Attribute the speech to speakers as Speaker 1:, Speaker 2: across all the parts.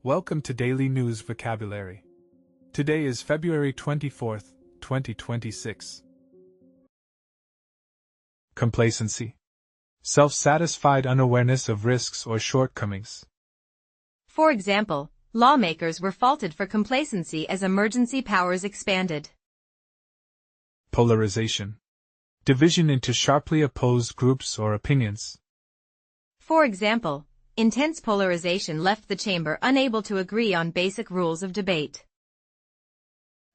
Speaker 1: Welcome to Daily News Vocabulary. Today is February 24th, 2026. Complacency. Self-satisfied unawareness of risks or shortcomings.
Speaker 2: For example, lawmakers were faulted for complacency as emergency powers expanded.
Speaker 1: Polarization. Division into sharply opposed groups or opinions.
Speaker 2: For example, intense polarization left the chamber unable to agree on basic rules of debate.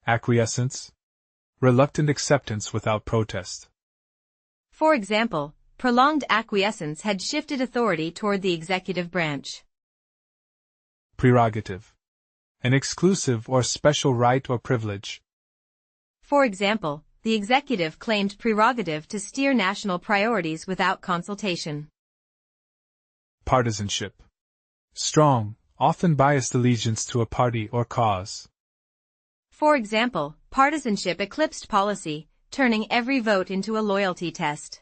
Speaker 1: Acquiescence. Reluctant acceptance without protest.
Speaker 2: For example, prolonged acquiescence had shifted authority toward the executive branch.
Speaker 1: Prerogative. An exclusive or special right or privilege.
Speaker 2: For example, the executive claimed prerogative to steer national priorities without consultation.
Speaker 1: Partisanship. Strong, often biased allegiance to a party or cause.
Speaker 2: For example, partisanship eclipsed policy, turning every vote into a loyalty test.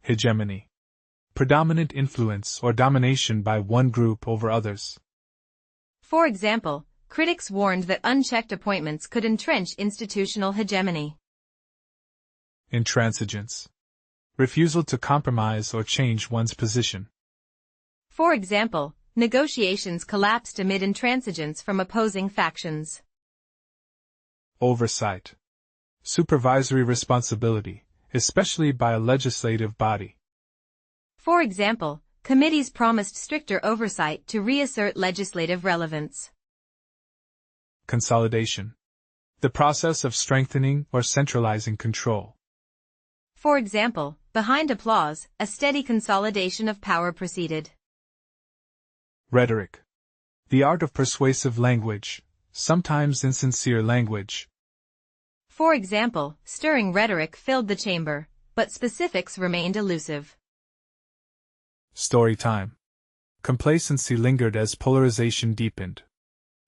Speaker 1: Hegemony. Predominant influence or domination by one group over others.
Speaker 2: For example, critics warned that unchecked appointments could entrench institutional hegemony.
Speaker 1: Intransigence. Refusal to compromise or change one's position.
Speaker 2: For example, negotiations collapsed amid intransigence from opposing factions.
Speaker 1: Oversight. Supervisory responsibility, especially by a legislative body.
Speaker 2: For example, committees promised stricter oversight to reassert legislative relevance.
Speaker 1: Consolidation. The process of strengthening or centralizing control.
Speaker 2: For example, behind applause, a steady consolidation of power proceeded.
Speaker 1: Rhetoric. The art of persuasive language, sometimes insincere language.
Speaker 2: For example, stirring rhetoric filled the chamber, but specifics remained elusive.
Speaker 1: Story time. Complacency lingered as polarization deepened.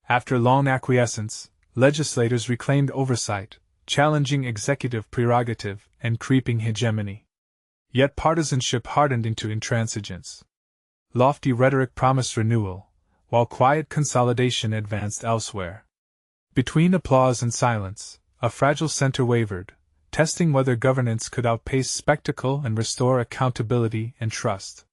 Speaker 1: After long acquiescence, legislators reclaimed oversight, challenging executive prerogative and creeping hegemony. Yet partisanship hardened into intransigence. Lofty rhetoric promised renewal, while quiet consolidation advanced elsewhere. Between applause and silence, a fragile center wavered, testing whether governance could outpace spectacle and restore accountability and trust.